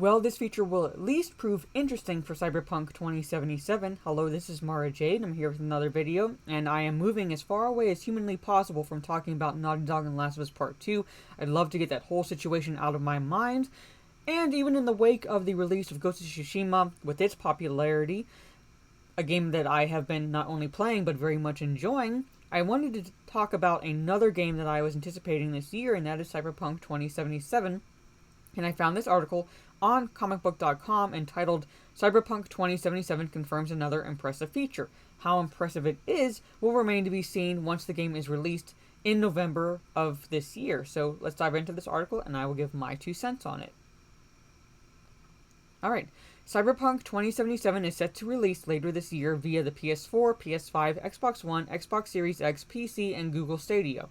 Well, this feature will at least prove interesting for Cyberpunk 2077. Hello, this is Mara Jade. I'm here with another video, and I am moving as far away as humanly possible from talking about Naughty Dog and Last of Us Part 2. I'd love to get that whole situation out of my mind, and even in the wake of the release of Ghost of Tsushima, with its popularity, a game that I have been not only playing but very much enjoying, I wanted to talk about another game that I was anticipating this year, and that is Cyberpunk 2077. And I found this article on comicbook.com entitled Cyberpunk 2077 confirms another impressive feature. How impressive it is will remain to be seen once the game is released in November of this year. So let's dive into this article and I will give my 2 cents on it. Alright, Cyberpunk 2077 is set to release later this year via the PS4, PS5, Xbox One, Xbox Series X, PC, and Google Stadia.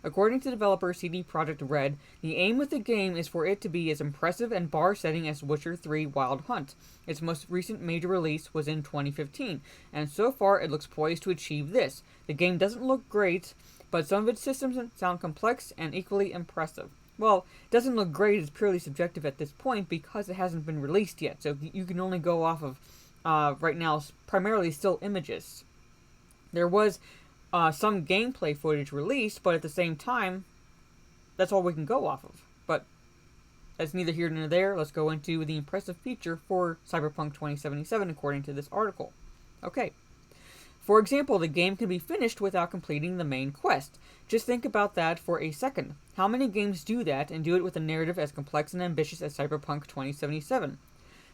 According to developer CD Projekt Red, the aim with the game is for it to be as impressive and bar-setting as Witcher 3 Wild Hunt. Its most recent major release was in 2015, and so far it looks poised to achieve this. The game doesn't look great, but some of its systems sound complex and equally impressive. Well, it doesn't look great is purely subjective at this point because it hasn't been released yet, so you can only go off of, right now, primarily still images. There was some gameplay footage released, but at the same time, that's all we can go off of. But that's neither here nor there. Let's go into the impressive feature for Cyberpunk 2077 according to this article. Okay. For example, the game can be finished without completing the main quest. Just think about that for a second. How many games do that and do it with a narrative as complex and ambitious as Cyberpunk 2077?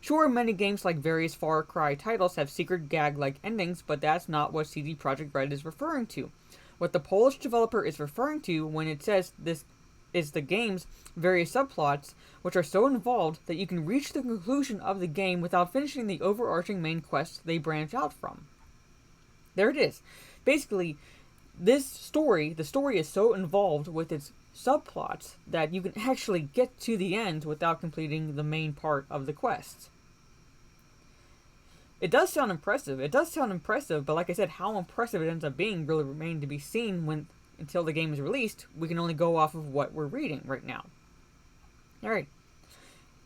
Sure, many games like various Far Cry titles have secret gag-like endings, but that's not what CD Projekt Red is referring to. What the Polish developer is referring to when it says this is the game's various subplots, which are so involved that you can reach the conclusion of the game without finishing the overarching main quest they branch out from. There it is. Basically, the story is so involved with its subplots that you can actually get to the end without completing the main part of the quest. It does sound impressive. But like I said, how impressive it ends up being really remains to be seen until the game is released. We can only go off of what we're reading right now. Alright.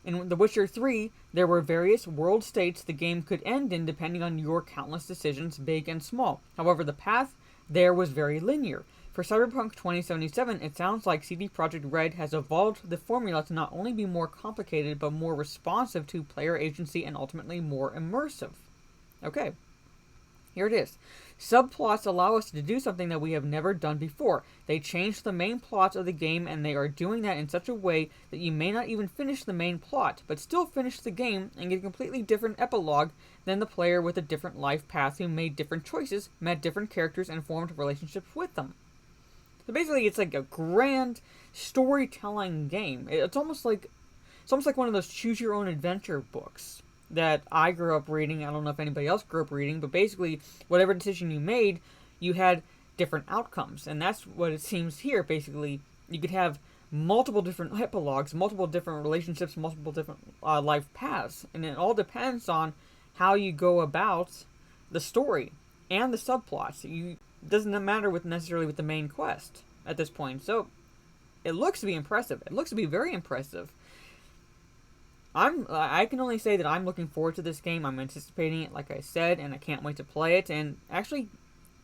In The Witcher 3, there were various world states the game could end in depending on your countless decisions, big and small. However, the path there was very linear. For Cyberpunk 2077, it sounds like CD Projekt Red has evolved the formula to not only be more complicated, but more responsive to player agency and ultimately more immersive. Okay, here it is. Subplots allow us to do something that we have never done before. They change the main plots of the game, and they are doing that in such a way that you may not even finish the main plot, but still finish the game and get a completely different epilogue than the player with a different life path who made different choices, met different characters, and formed relationships with them. So basically, it's like a grand storytelling game. It's almost like one of those choose-your-own-adventure books that I grew up reading. I don't know if anybody else grew up reading, but basically, whatever decision you made, you had different outcomes, and that's what it seems here. Basically, you could have multiple different epilogues, multiple different relationships, multiple different life paths, and it all depends on how you go about the story and the subplots. It doesn't matter necessarily with the main quest at this point. So it looks to be impressive. It looks to be very impressive. I can only say that I'm looking forward to this game. I'm anticipating it, like I said, and I can't wait to play it and actually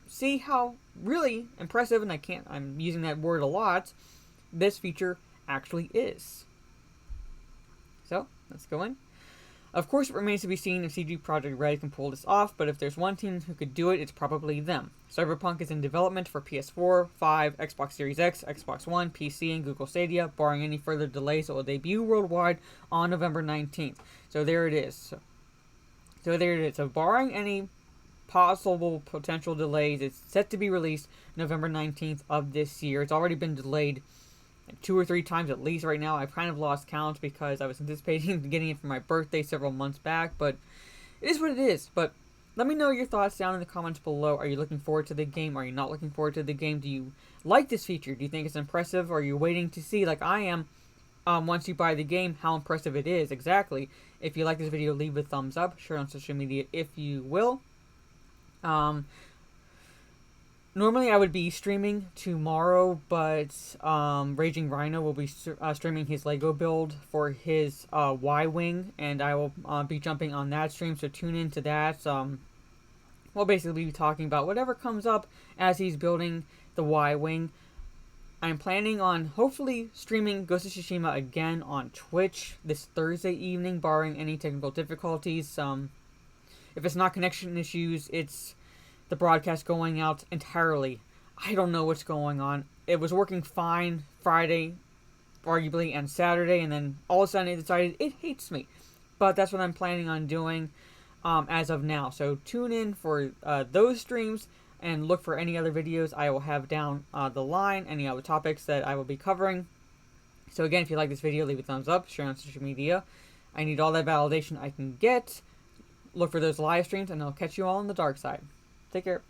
see how really impressive, and I'm using that word a lot, this feature actually is. So let's go in. Of course, it remains to be seen if CD Projekt Red can pull this off, but if there's one team who could do it, it's probably them. Cyberpunk is in development for PS4, 5, Xbox Series X, Xbox One, PC, and Google Stadia. Barring any further delays, it will debut worldwide on November 19th. So there it is. So there it is. So barring any possible potential delays, it's set to be released November 19th of this year. It's already been delayed 2 or 3 times at least right now. I've kind of lost count because I was anticipating getting it for my birthday several months back, but it is what it is. But let me know your thoughts down in the comments below. Are you looking forward to the game? Are you not looking forward to the game? Do you like this feature? Do you think it's impressive? Or are you waiting to see, like I am, once you buy the game, how impressive it is exactly? If you like this video, leave a thumbs up. Share it on social media if you will. Normally, I would be streaming tomorrow, but Raging Rhino will be streaming his Lego build for his Y-Wing, and I will be jumping on that stream, so tune into that. We'll basically be talking about whatever comes up as he's building the Y-Wing. I'm planning on hopefully streaming Ghost of Tsushima again on Twitch this Thursday evening, barring any technical difficulties. If it's not connection issues, it's the broadcast going out entirely. I don't know what's going on. It was working fine Friday, arguably, and Saturday, and then all of a sudden it decided it hates me. But that's what I'm planning on doing as of now. So tune in for those streams and look for any other videos I will have down the line, any other topics that I will be covering. So again, if you like this video, leave a thumbs up, share on social media. I need all that validation I can get. Look for those live streams, and I'll catch you all on the dark side. Take care.